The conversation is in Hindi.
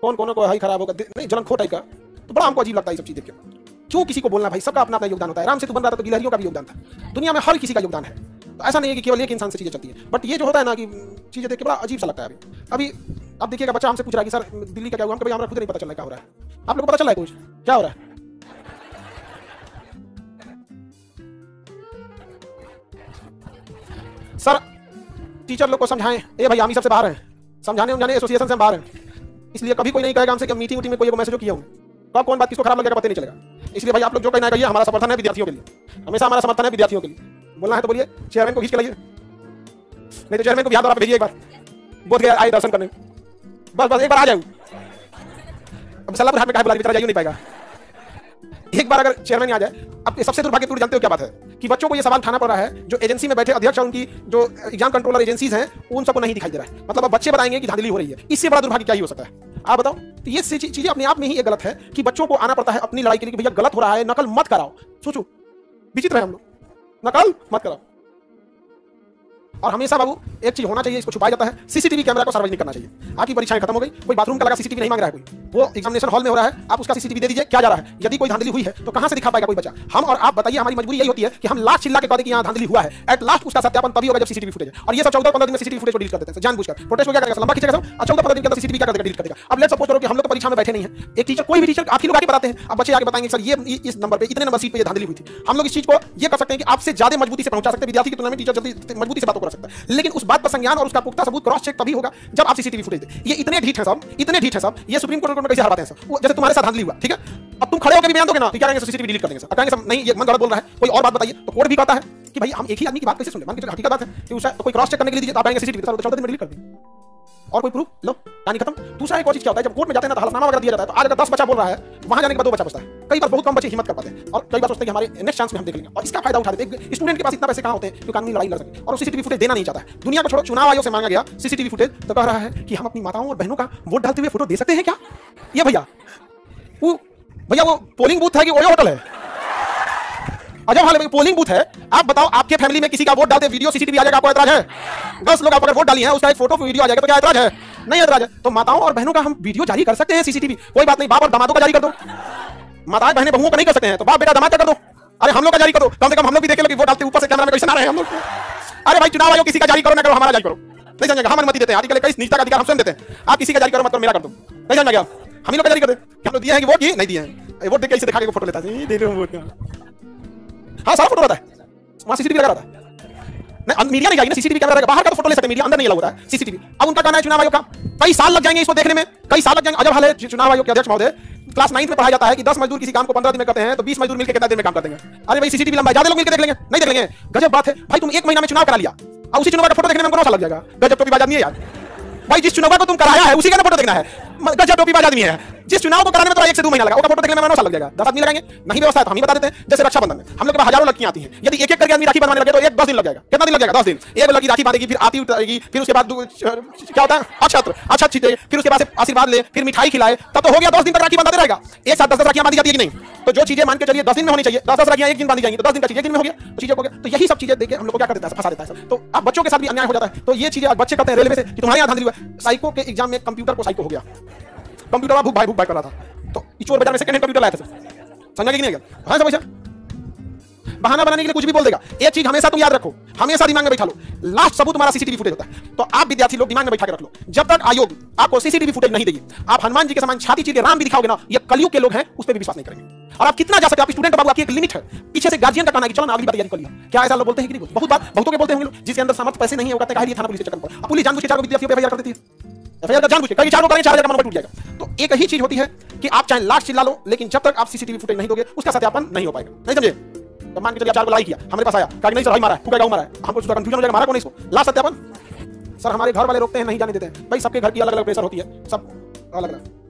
कौन कौन को हाई खराब होगा नहीं जलन खो टाइप का, तो बड़ा हमको अजीब लगता है ये सब चीज देख के। क्यों किसी को बोलना भाई, सबका अपना अपना योगदान होता है। आराम से तू बन रहा था तो गिलहरियों का भी योगदान था, दुनिया में हर किसी का योगदान है। तो ऐसा नहीं है कि केवल एक इंसान से चीजें चलती है। बट ये जो होता है ना कि चीजें देख के बड़ा अजीब सा लगता है। अभी अब देखिएगा बच्चा हमसे पूछ रहा है कि सर दिल्ली का क्या हुआ, हम कभी हमारा खुद नहीं पता चल रहा क्या हो रहा है। आप लोग को पता चल रहा है कुछ क्या हो रहा है? सर टीचर लोग को समझाएं, ए भाई हम ही सबसे बाहर हैं, समझाने उमझाने एसोसिएशन से बाहर हैं, इसलिए कभी कोई नहीं कहेगा हमसे कि मीटिंग वीटिंग में कोई मैसेज किया हूं, कब कौन बात किसको खराब लगेगा पता नहीं चलेगा। इसलिए भाई आप लोग जो कहना है कहिए, हमारा समर्थन है विद्यार्थियों के लिए, हमेशा हमारा समर्थन है विद्यार्थियों के लिए। बोलना है तो बोलिए, चेयरमैन को खींच के लाइए, नहीं तो चेयरमैन को बिहार द्वारा भेजिए एक बार, बोध गया आए दर्शन करने, बस बस एक बार आ जाऊँ। अब सलाह हाथ में कहा बुला बेचारा जाइए नहीं पाएगा, एक बार अगर चेयरमैन आ जाए। अब सबसे दुर्भाग्यपूर्ण जानते हो क्या बात है कि बच्चों को ये सवाल उठाना पड़ रहा है, जो एजेंसी में बैठे अध्यक्ष और उनकी जो एग्जाम कंट्रोलर एजेंसीज हैं उन सबको नहीं दिखाई दे रहा है। मतलब अब बच्चे बताएंगे कि धांधली हो रही है, इससे बड़ा दुर्भाग्य क्या ही हो सकता है आप बताओ। तो ये चीजें अपने आप में ही एक गलत है कि बच्चों को आना पड़ता है अपनी लड़ाई के लिए कि भैया गलत हो रहा है, नकल मत कराओ। सोचो विचित्र है हम लोग, नकल मत कराओ। और हमेशा बाबू एक चीज होना चाहिए, इसको छुपाया जाता है, सीसीटीवी कैमरा को सार्वजनिक करना चाहिए। आपकी परीक्षाएं खत्म हो गई, कोई बाथरूम का लगा सीसीटीवी नहीं मांग रहा है, कोई वो एग्जामिनेशन हॉल में हो रहा है, आप उसका सीसीटीवी दे दीजिए क्या जा रहा है। यदि कोई धांधली हुई है तो कहां से दिखा पाएगा कोई बच्चा? हम और आप बताइए, हमारी मजबूरी यही होती है कि हम लास्ट चिल्ला के कहते हैं कि यहां धांधली हुआ है, एट लास्ट उसका सत्यापन तभी होगा जब सीसीटीवी फुटेज है। और ये सब 14-15 दिन में सीसीटीवी फुटेज को डिलीट कर देते हैं जानबूझकर। प्रोटेस्ट को क्या करेगा, लंबा खींचेगा सब, और 14-15 दिन के अंदर सीसीटीवी क्या कर देगा, डिलीट कर देगा। अब लेट्स सपोज करो कि हम लोग तो परीक्षा में बैठे नहीं है, एक टीचर कोई भी टीचर आप ही लोग आके बताते हैं, अब बच्चे आके बताएंगे सर ये इस नंबर पे इतने नंबर सीट पे ये धांधली हुई थी। हम लोग इस चीज को ये कर सकते हैं कि आपसे ज्यादा मजबूती से पहुंचा सकते हैं, विद्यार्थी की तुलना में टीचर जल्दी मजबूती से बातों कर सकता है। लेकिन उस बात पर संज्ञान और उसका पुख्ता सबूत क्रॉस चेक तभी होगा जब आप सीसीटीवी फुटेज दे। ये इतने ढीठ है सब, इतने ढीठ है सब, ये सुप्रीम कोर्ट में कैसे हरवाते हैं सब। जैसे तुम्हारे साथ धांधली हुआ, ठीक है, अब तुम खड़े होकर भी बयान दोगे ना, तो क्या करेंगे, सीसीटीवी डिलीट कर देंगे सर, कहेंगे सब नहीं ये मन गलत बोल रहा है, कोई और बात बताइए। तो कोर्ट भी कहता है कि भाई हम एक ही आदमी की बात कैसे सुन ले, मान के हकीकत बात है कि उसे तो कोई क्रॉस चेक करने के लिए दीजिए, तो आप आएंगे सीसीटीवी सर 14 दिन में डिलीट कर देंगे और कोई प्रूफ लो, कहानी खत्म। दूसरा एक और चीज क्या होता है, जब कोर्ट में जाते हैं ना तो हलफनामा वगैरह दिया जाता है, तो आज अगर 10 बच्चा बोल रहा है, वहां जाने के बाद 2 बच्चा बचता है। कई बार बहुत कम बच्चे हिम्मत कर पाते हैं और कई बार सोचते हैं कि हमारे नेक्स्ट चांस में हम देख लेंगे, और इसका फायदा उठा देते हैं। स्टूडेंट के पास इतना पैसे कहां होते हैं कि कानूनी लड़ाई लड़ सके, और सीसीटीवी फुटेज देना नहीं चाहता है। दुनिया को छोड़ो, चुनाव आयोग से मांगा गया सीसीटीवी फुटेज, तो कह रहा है कि हम अपनी माताओं और बहनों का वोट डालते हुए फोटो दे सकते हैं क्या? ये भैया वो पोलिंग बूथ है कि ओयो होटल है? अजब हाल है, पोलिंग बूथ है। आप बताओ, आपके फैमिली में किसी का वोट डालते वीडियो सीसीटीवी आ जाएगा, आपको ऐतराज है? 10 लोग आप अगर वोट डाली है, उसका एक फोटो वीडियो आ जाएगा, तो क्या ऐतराज है? नहीं ऐतराज है। तो माताओं और बहनों का हम वीडियो जारी कर सकते हैं सीसीटीवी, कोई बात नहीं। बाप और दामादों का जारी कर दो, माताएं बहनें बहुओं का नहीं कर सकते हैं, तो बाप बेटा दामाद का कर दो। अरे हम लोग का जारी करो, कम से कम हम लोग भी देख लो कि वोट डालते ऊपर से कैमरा में कैसे आ रहे हैं हम लोग। अरे भाई चुनाव आयोग किसी का जारी करो ना करो, हमारा जारी करो, नहीं समझेगा। हम अनुमति देते हैं, आर्टिकल 21 निजता का अधिकार हम स्वयं देते हैं। आप किसी का जारी करो मत करो, मेरा कर दो, नहीं समझ गया? हम ही लोग का जारी कर दे, हम लोग दिए हैं कि वोट की नहीं दिए हैं, वोट देख के इसे दिखा के फोटो लेता है, दे दो वोट का। हाँ सारा फोटो रहता है वहां, सीसीटीवी लगा रहता है। नहीं मीडिया नहीं जाएगी ना, सीसीटीवी कैमरा रहेगा, बाहर का तो फोटो ले सकते हैं, मीडिया अंदर नहीं लगा होता है सीसीटीवी। अब उनका कहना है चुनाव आयोग का कई साल लग जाएंगे इसको देखने में, कई साल लग जाएंगे। अजब हाल है चुनाव आयोग के अध्यक्ष महोदय, क्लास 9 में पढ़ाया जाता है कि 10 मजदूर किसी काम को 15 दिन में करते हैं, तो 20 मजदूर मिलकर कितना दिन में काम कर देंगे? अरे भाई सीसीटीवी लंबा है, ज्यादा लोग मिलकर देख लेंगे, नहीं देख लेंगे। गजब बात है भाई, तुम 1 महीना में चुनाव करा लिया और उसी चुनाव का फोटो देखने में 9 साल लग जाएगा। गजब टोपीबाज आदमी है यार भाई, जिस चुनाव को तुम कराया है उसी का फोटो देखना है, गजब टोपीबाज आदमी है। जिस चुनाव को कराने में तो 1 से 2 महीना लगा, उसका फोटो देखने में 9 साल लग जाएगा। 10 आदमी लगाएंगे, नहीं व्यवस्था है तो हम ही बता देते हैं। जैसे रक्षाबंधन में हम लोग के पास हजारों लड़कियां आती हैं, यदि एक एक करके आदमी राखी बनवाने लगे तो 10 दिन लग जाएगा। कितना दिन लग जाएगा? 10 दिन। एक लड़की राखी बांधेगी, फिर आती उतरेगी, फिर उसके बाद क्या होता है अक्षत छीटे, फिर उसके बाद आशीर्वाद ले, फिर मिठाई खिलाए, तब तो हो गया 10 दिन तक राखी बांधते रहेगा। एक साथ 10-10 राखियां बांधी जाती है कि नहीं? तो जो चीजें मान के चलिए 10 दिन में होनी चाहिए, 10-10 राखियां एक दिन बांधी जाएंगी, तो 10 दिन का चीज एक दिन में हो गया, चीजें हो गया। तो यही सब चीजें देके हम लोग को क्या कर देता है, फंसा देता है। तो अब बच्चों के साथ भी अन्याय हो जाता है। तो ये चीजें बच्चे कहते हैं रेलवे से कि तुम्हारे यहाँ धांधली हुआ। साइको के एग्जाम में कंप्यूटर को साइको हो गया, कंप्यूटर भूख भाई कर रहा था, तो चोर बाजार में सेकंड हैंड कंप्यूटर लाया था सर, समझा कि नहीं? हाँ समझ, बहाना बनाने के लिए कुछ भी बोल देगा। एक चीज हमेशा तुम याद रखो, हमेशा दिमाग में बैठा लो, लास्ट सबूत तुम्हारा सीसीटीवी फुटेज होता है। तो आप विद्यार्थी लोग दिमाग में बैठा के रख लो, जब तक आयोग आपको सीसीटीवी फुटेज नहीं देगी, आप हनुमान जी के समान छाती चीर के राम भी दिखाओगे ना, ये कलयुग के लोग हैं, उस पर भी विश्वास नहीं करेंगे। और आप कितना जा सकते हैं, आप स्टूडेंट बाबू, आपकी एक लिमिट है। पीछे से गार्जियन का कहना है कि चलो ना अगली बार तैयारी कर लिया, क्या ऐसा लोग बोलते हैं कि नहीं? बहुत बात बहुतों के बोलते होंगे, जिसके अंदर सामर्थ्य पैसे नहीं होगा, कहीं थाना पुलिस के चक्कर पर पुलिस जानबूझ के 4 विद्यार्थियों पर एफआईआर कर देती है। एफआईआर जानबूझ के कई 4 करेंगे, 4000 का मनोबल टूट जाएगा। तो एक ही चीज होती है कि आप चाहे लाख चिल्ला लो, लेकिन जब तक आप सीसीटीवी फुटेज नहीं दोगे उसका सत्यापन नहीं हो पाएगा। नहीं समझे? तो मान के चलिए 4 को लाइक किया, हमारे पास आया, कहा नहीं सर भाई मारा है, तू मारा है, हमको कंफ्यूजन हो जाएगा, मारा कौन इसको? लास्ट सत्यापन सर हमारे घर वाले रोकते हैं, नहीं जाने देते हैं। भाई सबके घर की अलग अलग प्रेशर होती है, सब अलग अलग।